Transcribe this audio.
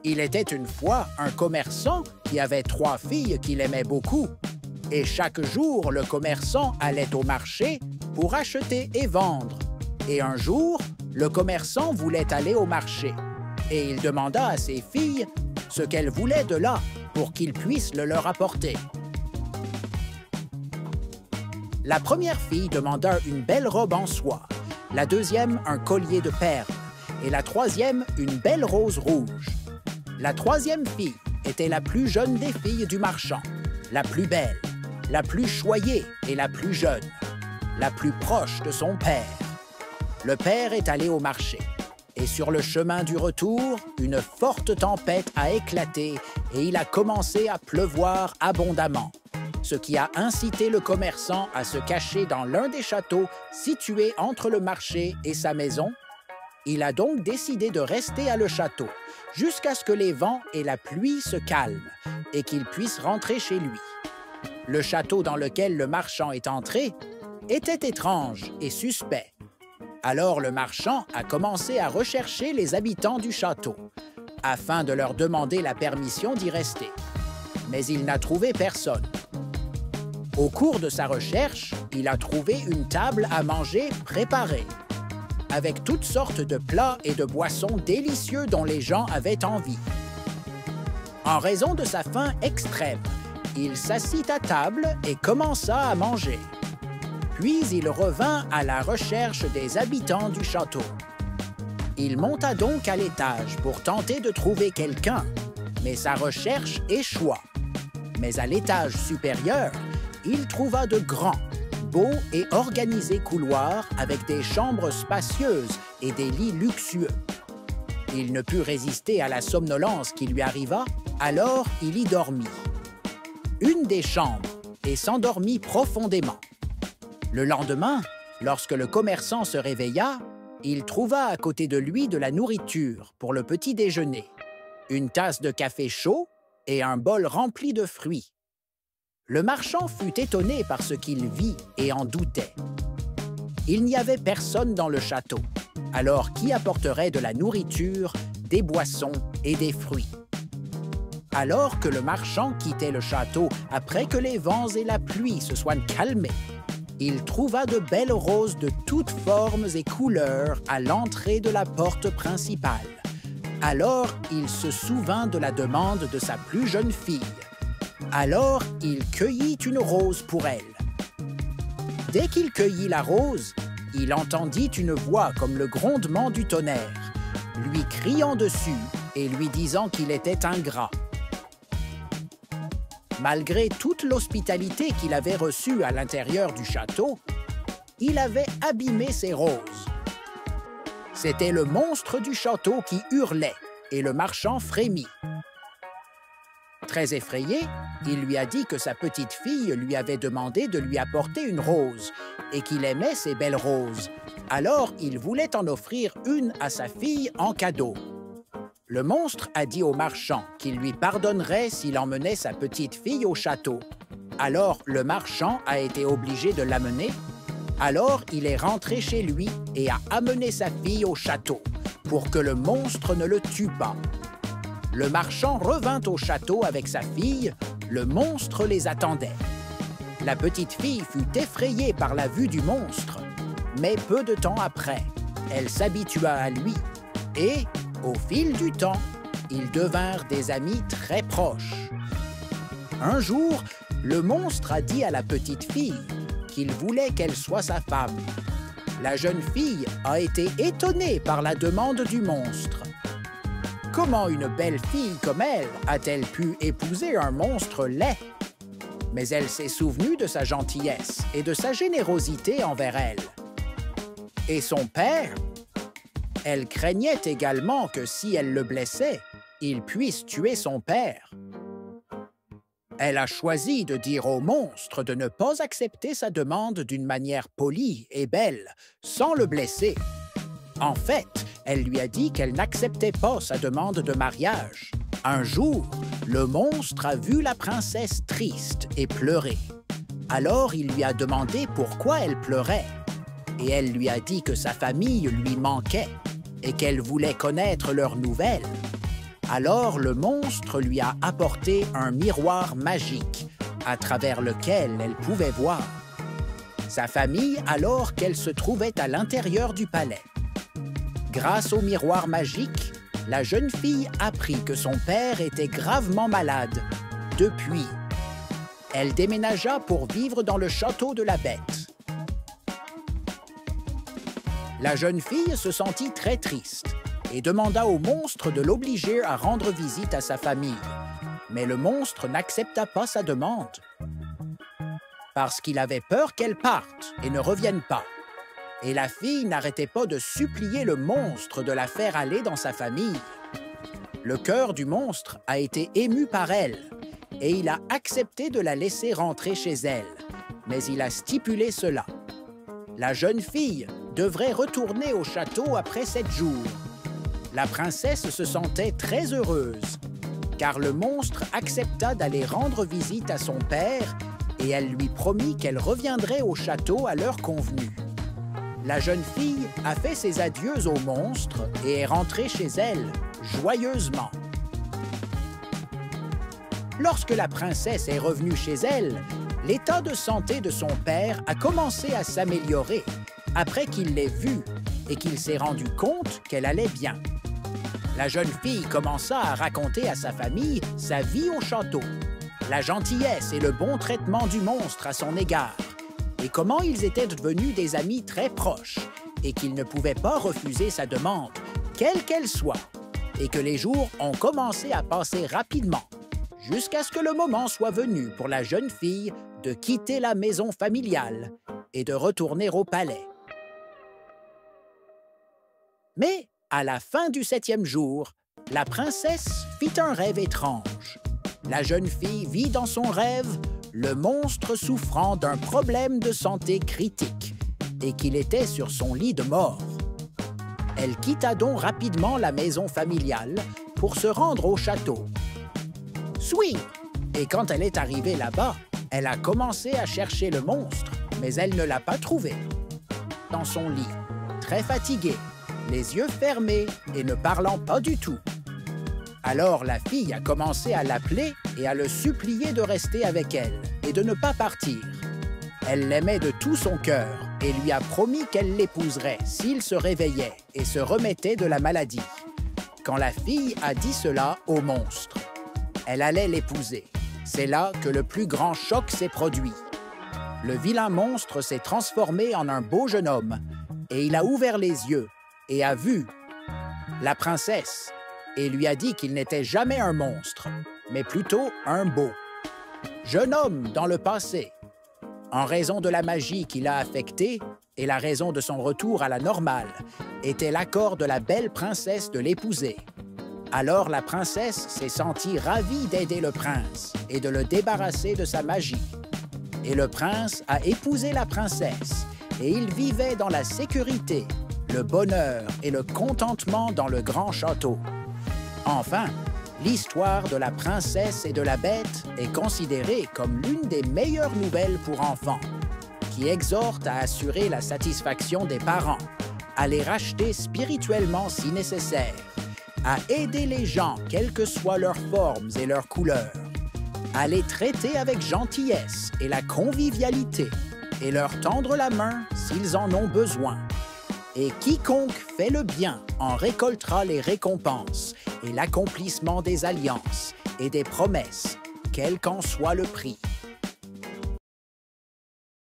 Il était une fois un commerçant qui avait 3 filles qu'il aimait beaucoup. Et chaque jour, le commerçant allait au marché pour acheter et vendre. Et un jour, le commerçant voulait aller au marché. Et il demanda à ses filles ce qu'elles voulaient de là pour qu'il puisse le leur apporter. La première fille demanda une belle robe en soie, la deuxième un collier de perles et la troisième une belle rose rouge. La troisième fille était la plus jeune des filles du marchand, la plus belle, la plus choyée et la plus jeune, la plus proche de son père. Le père est allé au marché, et sur le chemin du retour, une forte tempête a éclaté et il a commencé à pleuvoir abondamment, ce qui a incité le commerçant à se cacher dans l'un des châteaux situés entre le marché et sa maison. Il a donc décidé de rester à le château jusqu'à ce que les vents et la pluie se calment et qu'il puisse rentrer chez lui. Le château dans lequel le marchand est entré était étrange et suspect. Alors le marchand a commencé à rechercher les habitants du château afin de leur demander la permission d'y rester. Mais il n'a trouvé personne. Au cours de sa recherche, il a trouvé une table à manger préparée, avec toutes sortes de plats et de boissons délicieux dont les gens avaient envie. En raison de sa faim extrême, il s'assit à table et commença à manger. Puis il revint à la recherche des habitants du château. Il monta donc à l'étage pour tenter de trouver quelqu'un, mais sa recherche échoua. Mais à l'étage supérieur, il trouva de grands, beaux et organisés couloirs avec des chambres spacieuses et des lits luxueux. Il ne put résister à la somnolence qui lui arriva, alors il y dormit. Une des chambres et s'endormit profondément. Le lendemain, lorsque le commerçant se réveilla, il trouva à côté de lui de la nourriture pour le petit déjeuner, une tasse de café chaud et un bol rempli de fruits. Le marchand fut étonné par ce qu'il vit et en doutait. Il n'y avait personne dans le château, alors qui apporterait de la nourriture, des boissons et des fruits? Alors que le marchand quittait le château après que les vents et la pluie se soient calmés, il trouva de belles roses de toutes formes et couleurs à l'entrée de la porte principale. Alors il se souvint de la demande de sa plus jeune fille. Alors il cueillit une rose pour elle. Dès qu'il cueillit la rose, il entendit une voix comme le grondement du tonnerre, lui criant dessus et lui disant qu'il était ingrat. Malgré toute l'hospitalité qu'il avait reçue à l'intérieur du château, il avait abîmé ses roses. C'était le monstre du château qui hurlait et le marchand frémit. Très effrayé, il lui a dit que sa petite fille lui avait demandé de lui apporter une rose et qu'il aimait ces belles roses. Alors, il voulait en offrir une à sa fille en cadeau. Le monstre a dit au marchand qu'il lui pardonnerait s'il emmenait sa petite fille au château. Alors, le marchand a été obligé de l'amener. Alors, il est rentré chez lui et a amené sa fille au château pour que le monstre ne le tue pas. Le marchand revint au château avec sa fille. Le monstre les attendait. La petite fille fut effrayée par la vue du monstre, mais peu de temps après, elle s'habitua à lui et, au fil du temps, ils devinrent des amis très proches. Un jour, le monstre a dit à la petite fille qu'il voulait qu'elle soit sa femme. La jeune fille a été étonnée par la demande du monstre. Comment une belle fille comme elle a-t-elle pu épouser un monstre laid? Mais elle s'est souvenue de sa gentillesse et de sa générosité envers elle. Et son père? Elle craignait également que si elle le blessait, il puisse tuer son père. Elle a choisi de dire au monstre de ne pas accepter sa demande d'une manière polie et belle, sans le blesser. En fait, elle lui a dit qu'elle n'acceptait pas sa demande de mariage. Un jour, le monstre a vu la princesse triste et pleurer. Alors, il lui a demandé pourquoi elle pleurait. Et elle lui a dit que sa famille lui manquait et qu'elle voulait connaître leurs nouvelles. Alors le monstre lui a apporté un miroir magique à travers lequel elle pouvait voir. Sa famille, alors qu'elle se trouvait à l'intérieur du palais. Grâce au miroir magique, la jeune fille apprit que son père était gravement malade. Depuis, elle déménagea pour vivre dans le château de la bête. La jeune fille se sentit très triste et demanda au monstre de l'obliger à rendre visite à sa famille. Mais le monstre n'accepta pas sa demande parce qu'il avait peur qu'elle parte et ne revienne pas. Et la fille n'arrêtait pas de supplier le monstre de la faire aller dans sa famille. Le cœur du monstre a été ému par elle et il a accepté de la laisser rentrer chez elle. Mais il a stipulé cela. La jeune fille devrait retourner au château après 7 jours. La princesse se sentait très heureuse, car le monstre accepta d'aller rendre visite à son père et elle lui promit qu'elle reviendrait au château à l'heure convenue. La jeune fille a fait ses adieux au monstre et est rentrée chez elle, joyeusement. Lorsque la princesse est revenue chez elle, l'état de santé de son père a commencé à s'améliorer après qu'il l'ait vue et qu'il s'est rendu compte qu'elle allait bien. La jeune fille commença à raconter à sa famille sa vie au château, la gentillesse et le bon traitement du monstre à son égard, et comment ils étaient devenus des amis très proches et qu'il ne pouvait pas refuser sa demande, quelle qu'elle soit, et que les jours ont commencé à passer rapidement, jusqu'à ce que le moment soit venu pour la jeune fille de quitter la maison familiale et de retourner au palais. Mais, à la fin du 7e jour, la princesse fit un rêve étrange. La jeune fille vit dans son rêve le monstre souffrant d'un problème de santé critique et qu'il était sur son lit de mort. Elle quitta donc rapidement la maison familiale pour se rendre au château. Swing! Et quand elle est arrivée là-bas, elle a commencé à chercher le monstre, mais elle ne l'a pas trouvé. Dans son lit, très fatiguée, les yeux fermés et ne parlant pas du tout. Alors la fille a commencé à l'appeler et à le supplier de rester avec elle et de ne pas partir. Elle l'aimait de tout son cœur et lui a promis qu'elle l'épouserait s'il se réveillait et se remettait de la maladie. Quand la fille a dit cela au monstre, elle allait l'épouser. C'est là que le plus grand choc s'est produit. Le vilain monstre s'est transformé en un beau jeune homme et il a ouvert les yeux et a vu la princesse et lui a dit qu'il n'était jamais un monstre, mais plutôt un beau jeune homme dans le passé. En raison de la magie qui l'a affecté et la raison de son retour à la normale, était l'accord de la belle princesse de l'épouser. Alors la princesse s'est sentie ravie d'aider le prince et de le débarrasser de sa magie. Et le prince a épousé la princesse et ils vivaient dans la sécurité, le bonheur et le contentement dans le grand château. Enfin, l'histoire de la princesse et de la bête est considérée comme l'une des meilleures nouvelles pour enfants, qui exhorte à assurer la satisfaction des parents, à les racheter spirituellement si nécessaire, à aider les gens, quelles que soient leurs formes et leurs couleurs, à les traiter avec gentillesse et la convivialité, et leur tendre la main s'ils en ont besoin. Et quiconque fait le bien en récoltera les récompenses et l'accomplissement des alliances et des promesses, quel qu'en soit le prix.